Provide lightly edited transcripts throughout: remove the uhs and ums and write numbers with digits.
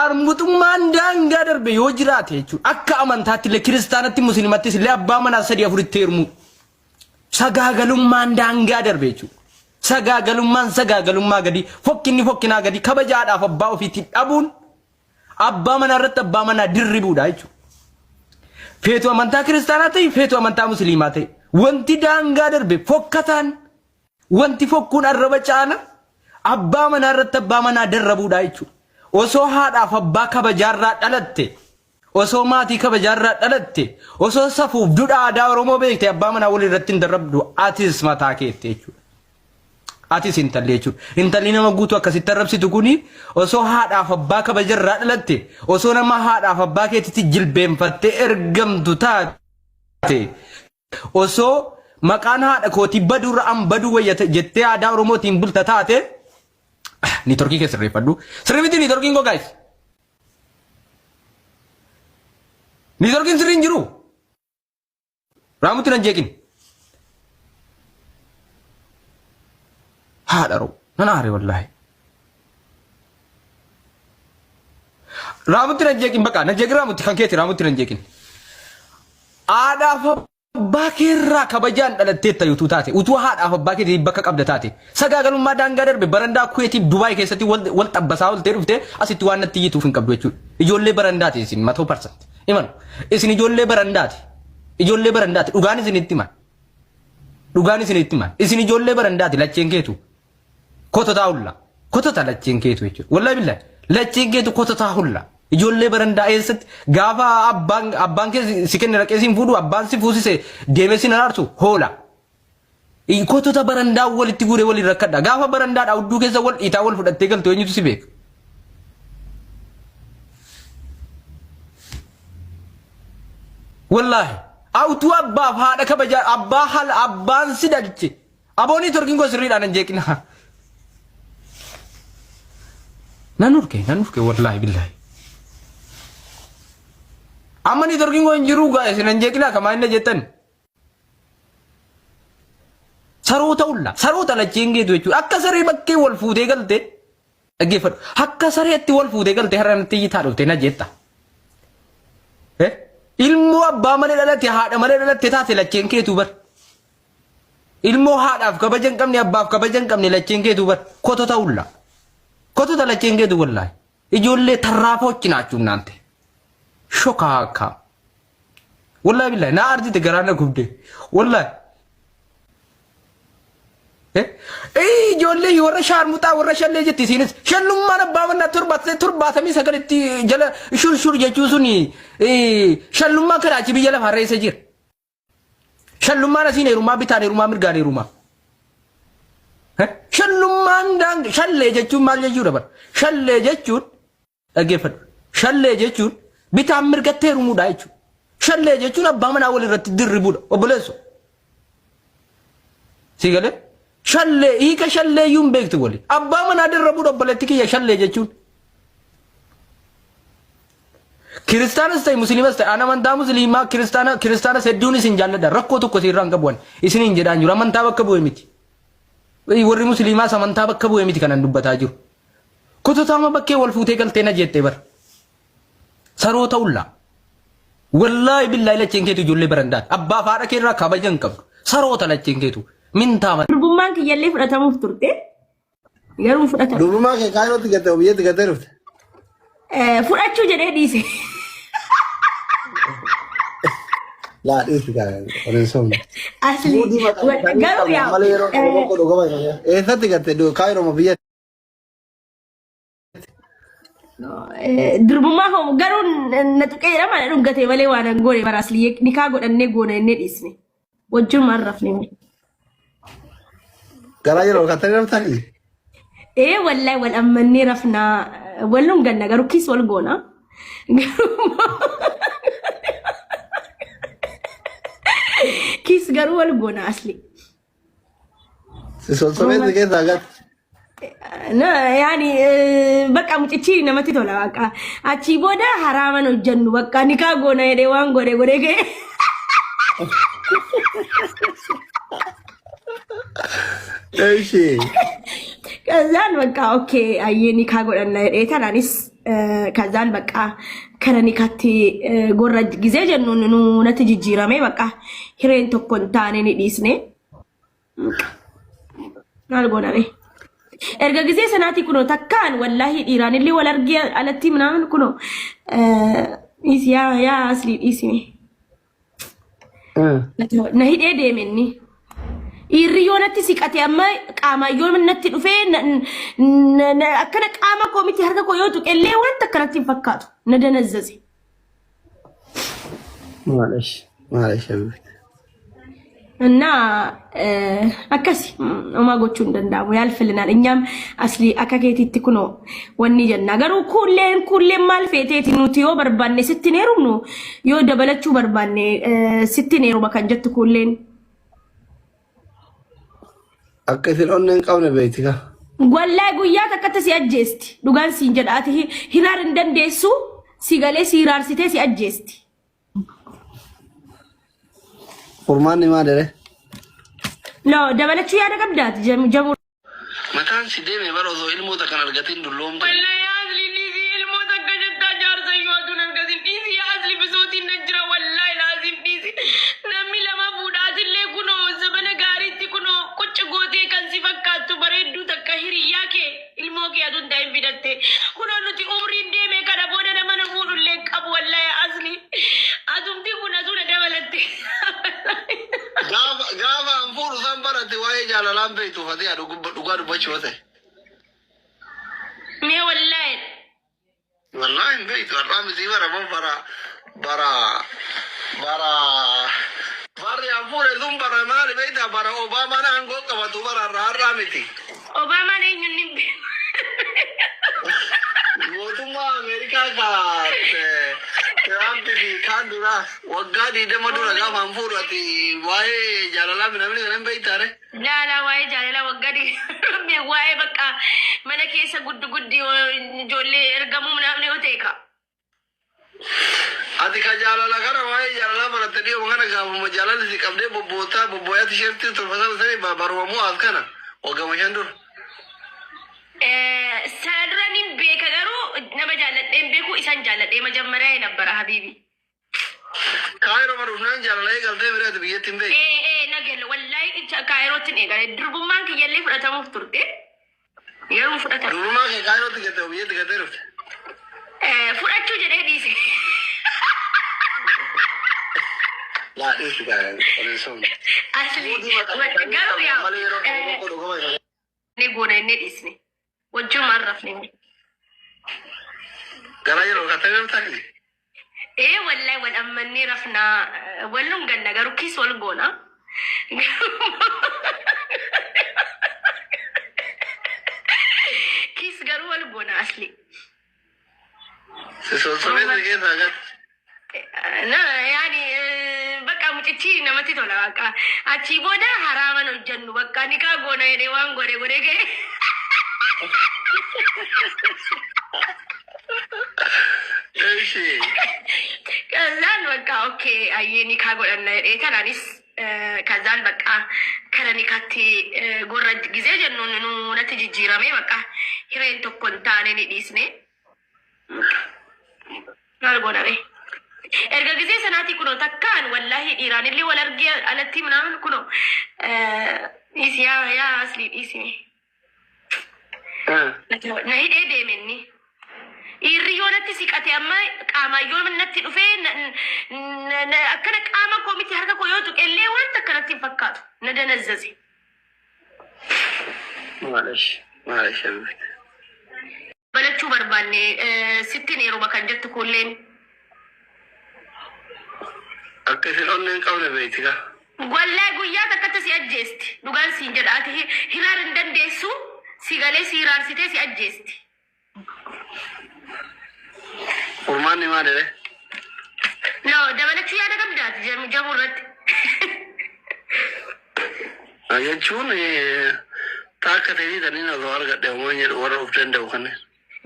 shaarmutummaan daangaa darbe yoo jiraate jechuudha akka amantaatti le kiristaanatti musliimattis le abbaa manaa sadii afuritti heerumuu sagaagalummaan daangaa darbe jechuudha sagaagalummaa gadi fokkinaa gadi kabajaadhaaf abbaa ofiitti dhabuun abbaa manaa irratti abbaa manaa dirribuudha jechuudha feetu amantaa kiristaanaa ta'e feetu amantaa musliimaa ta'e wanti daangaa darbe fokkataan wanti fokkuun arraba caana abbaa manaa irratti abbaa manaa darrabuudha jechuudha osoo haadhaaf abbaa kabajaarraa dhalatte osoo maatii kabajaarraa dhalatte osoo safuuf duudhaa aadaa Oromoo beekte abbaa manaa wal irratti hin darrabdu atis mataa keette jechuudha atis intalli jechuudha intalli nama guutuu akkasitti arrabsitu kuni osoo haadhaaf abbaa kabajaarraa dhalatte osoo nama haadhaaf abbaa keetitti jilbeenfattee ergamtu taate osoo maqaan haadha kootii badurra an baduu wayyata jettee aadaa Oromootiin bulta taate ni torkii keessa reeffadhu sirriitti ni torkiin go guys ni torkiin sirriin jiru raamutti nan jeekin haadha roo nan aare wallahi raamutti nan jeekin baqa nan jeekin raamutti kan keeti raamutti nan jeekin aadaaf abbaa keerraa kabajaan dhalatteetta yuutuu taate utuu haadhaaf abbaa keetii bakka qabda taate sagaagalummaa daangaa darbe barandaa kuweetiif Dubaay keessatti wal xabbasaa oltee dhufte asitti waan natti iyyituuf hin qabdu jechuudha ijoollee barandaati isin 100% iman isin ijoollee barandaati dhugaan isinitti himan isin ijoollee barandaati lacheen keetu kotota hulla kotota lacheen keetu jechuudha wallahi billahi lacheen keetu kotota hulla ijoollee barandaa eessatti gaafa abbaan kee si kenne raqee siin fuudhu abbaan si fuusise deemee sin araarsu hoola kotota barandaa walitti guuree waliin rakkadha gaafa barandaadha udduu keessa wal dhiitaa wal fudhattee galtu eenyutu si beeka wallahi autu abbaaf haadha kabajaa abbaan si dalche aboonii torkiin koo sirriidhaan hin jeeqina nan urke wallahi billahi amani torkiin koo hin jiru gaa'e nan jeeqina kamaa inni jettan saroota lacheen geetu jechuudha akka saree bakkee wal fuutee galte dhaggeeffadhu akka sareetti wal fuutee galte har'a natti iyyitaa dhufte na jetta ilmoo abbaa malee dhalate haadha malee dhalatte taate lacheen keetu bar ilmoo haadhaaf kabaja hin qabne abbaaf kabaja hin qabne lacheen keetu bar kotota lacheen keetu wallahi ijoollee tarraafoo cinaachuun naante shokaaka wallahi billahi na arjite garaana gubde wallahi ijoollee warra shaarmutaa warra shallee jetti isinis shallummaan abbaa manaa torbaatamii sagalitti jala shurshur jechuu suni shallummaa karaachi biyya lafa harreessa jira shallummaan asiin heerumaa bitaan heerumaa mirgaan heerumaa shallummaan daangaa shallee jechuun maal jechuudha bara shallee jechuun dhaggeeffadhu shallee jechuun bitaan mirgatte heerumuudha jechuudha shallee jechuun abbaa manaa wal irratti dirribuudha obboleessu si galee shallee hiika shallee yuun beektu wali abbaa manaa dirribuudha obboleetti kiyya shallee jechuun kiristaanas ta'e musliimas ta'e ana amantaa musliimaa kiristaanas hedduun isin jaalladha rakkoo tokko sirraan qabuun isiniin jedhaan jiru amantaa bakka bu'e miti warri musliimaas amantaa bakka bu'e miti kanan dubbataa jiru kototaama bakkee wal fuutee galtee na jettee bar saroota ullaa wallahi billahi lacheen keetu ijoollee barandaati abbaa faadha keerraa kabaja hin qabdu saroota lacheen keetu mintaama durbummaan kiyyallee fudhatamuuf turte garuu fudhatamu durbummaa kee kaayirootti gattee biyyatti gattee dhufte fudhachuu jedhee dhiise laa dhiisi odeessoomne asli garuu yaa eessatti gattee kaayirooma biyyatti durbummaa hoomu garuu na tuqee jedhama na dhungatee malee waan an goone baraasli nikaa godhannee goona innee dhiisne wajjin maan rafne garaa yeroo kattanii raftanii wallahi wal ammannee rafnaa wallum ganna garuu kiis wal goona kiis garuu wal goona asli sisolsomeeti keessaa gatte no yani bakka mucichi namatti tola bakka achi booda haraman hojjannu bakka nikaa goona jedhee waan godhe ga'e Eishi ከዛን በቃ ኦኬ አየኒ ካጎደና ኤታናኒስ ከዛን በቃ ከረኒካቲ ጎረጅ ጊዜ ጀኑን ነት ጅጅራሜ በቃ ሂሬን ተኮንታኔ ዲስኔ አልጎናሬ ኤርጋ ጊዜ ሰናቲ ኩኖ ተካን ወላሂ ኢራን ሊ ወለርጊ አለቲ ምናምን ኩኖ ያ አስሊ ኢስኒ ነሂዴ ደሜኒ ኢሪዮነቲ ሲቀቴ አማ ቃማዮ ምንነቲ ዱፌ አከነ ቃማ ኮሚቴ ሀርከ ኮዮቱ ቀሌ ወንተ ከነቲ ፈካቱ ነደነዘዚ ማለሽ እና አከሲ ኦማጎቹ እንደንዳሙ ያልፍልናል እኛም አስሊ አካኬቲ ትኩኖ ወኒ ጀና ገሩ ኩሌን ማልፌቴቲ ኑቲዮ በርባኔ ስትኔሩ ነው ዮ ደበለቹ በርባኔ ስትኔሩ በከንጀት ኩሌን አከሲል ኦነን ቀውነ በይቲካ ወላይ ጉያ ተከተ ሲያጀስቲ ዱጋን ሲንጀዳቲ ሂራር እንደንደሱ ሲገሌ ሲራር ሲቴ ሲያጀስቲ ቁርማን ማደረ ሎ ደበለቹ ያደገብዳት ጀሙ መታን ሲደም የበረዞ ኢልሞ ተከን አርገቲን ዱሎም ወላይ ያዝሊ ዲዚ ኢልሞ ተከጀታ ጃር ሰይዋቱ ነንገዚ ዲዚ ያዝሊ ብሶቲ ነጅራ ወላይ ላዚም ዲዚ ነሚ ለማቡዳት ለኩኖ ዘበነ ጋሪቲ ኩኖ ቁጭ ጎቴ ከንሲ ፈካቱ በሬዱ ተከሂር ያኬ ኢልሞ ኪያቱ እንዳይም ቢደቴ ኩኖ ኑቲ ኡምሪ እንደሜ ከዳ ቦደ ለመነ ቡዱ ለቀብ ወላይ አዝሊ አዱምቲ ኩነ ዙነ ደበለቴ ጋፋ አንፉሩ ሰንበረቲ ዋይ ጃላላም በይቱ ፈቲያ ዱጓዱ በችወተ ሜ ወላይ በይቱ አራም ሲበረ በራ ባሪ አንፉረ ዙምበረ ማል በይታ በራ ኦባማ ናንጎ ቀበቱ በራ አራሚቲ ኦባማ ነኝኒ ሞቱማ አሜሪካ ካት ትራምፕ ካንዱራ ወጋዲ ደመዱራ ጋፋ አንፉሩ አቲ ዋይ ጃላላ ምናምን ገነን በይታረ ላላ ዋይ ጃላላ ወጋዲ ዋይ በቃ መነኬሰ ጉድ ጆሌ እርገሙ ምናምን ይወቴካ አቲ ከጃላላ ጋራ ዋይ ጃላላ በረተዲ ወገነ ጋፉ መጃላል ሲቀምደ ቦቦታ ቦቦያ ቲሸርት ተፈሰለ ሰሪ ባባሩሙ አልከና ወገመሸንዱር ሰድረኒን ቤከገሩ ነመጃለጤን ቤኩ ኢሳን ጃለጤ መጀመሪያ የነበረ ሀቢቢ ካይሮ መሩፍናን ጃላላይ ገልቴ ብረት ብየቲን በይ ነገለ ወላይ ካይሮትን ኤጋለ ድርቡማን ከየለ ፍረተሙ ፍቱርቴ የሩ ፍረታ ዱሩማ ከካይሮት ገተው ብየት ገተሩት ፍራቹ ጀደ ዲሲ ላ እሺ ጋር ኦንሶን አስሊ ወጥጋው ያው ጎነ ዲስኒ ወጁ ማረፍኒ ገራይሮ ከተገብታኒ ወላይ ወደመኒ ረፍና ወሉን ገነገሩ ኪስ ወልጎና ኪስ ገሩ ወልጎና አስሊ ሶሶሜት ገታጋት ና ያኒ በቃ ሙጭቺ ነመቲ ቶላ በቃ አቺ ቦዳ ሐራማ ነው ጀኑ በቃ ኒካ ጎና የደዋን ጎሬ ገ እሺ ከዛን በቃ ኦኬ አየኒ ካጎደና ኤታናኒስ ከዛን በቃ ከረኒካቲ ጎረጅ ጊዜ ጀኑን ነት ጅጅራሜ በቃ ሂሬን ተኮንታኔ ዲስኔ አልጎናሬ ኤርጋ ጊዜ ሰናቲ ኩኖ ተካን ወላሂ ኢራን ሊ ወለርጊ አለቲ ምናምን ኩኖ ያ አስሊ ኢስኒ ነሂዴ ደሜኒ ኢሪዮነቲ ሲቀቴ አማ ቃማዮ ምንነቲ ዱፌ አከነ ቃማ ኮሚቴ ሀርከ ኮዮቱ ቀሌ ወንተ ከነቲ ፈካቱ ነደነዘዚ ማለሽ በለቹ በርባኔ ስትኔሩ በከንጀት ኩሌን አከሲል ኦነን ቀውነ በይቲካ ወላይ ጉያ ተከተ ሲያጀስቲ ዱጋን ሲንጀዳቲ ሂራር እንደንደሱ ሲገሌ ሲራር ሲቴ ሲያጀስቲ ቁርማን ማደረ ሎ ደበለቹ ያደገብዳት ጀሙረት አየቹን ታከተኒ ተኒና ዘዋር ገደው ወኝ ወሮ ፍረንደው ከነ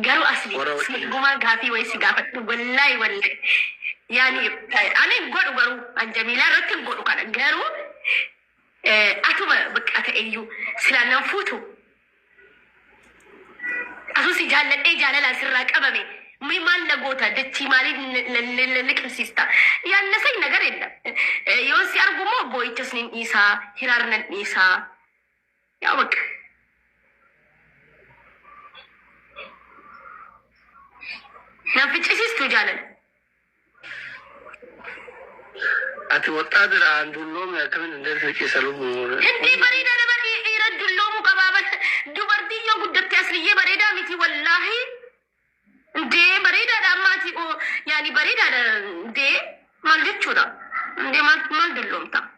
ገሩ አስሊ ሲጉማ ጋፊ ወይ ሲጋፈት ወላይ ያኒ አኔ ጎዱ ገሩ አንጀሚላ ረትን ጎዱ ካለ ገሩ አቱ በቃ ተእዩ ስላነን ፉቱ أسوسي جالة إيه جالة لا سرّاك أبمي ميمان نغوتا دتي مالي نلقم سيستا يا نسي نغر إلا يوسي أرغمو بوي تسنين إيسا هرارنا إيسا يا وك نافي تسيستو جالة أتي وطادر عن دولوم يا كمين ندير في كيسالوم هندي بريدة نبني إيراد دولوم قبابا دوبردي يو قدبتي أسلية بريدة ميتي والله دي بريدة داماتي يعني بريدة دي مال دي تشودا دي مال دولوم تا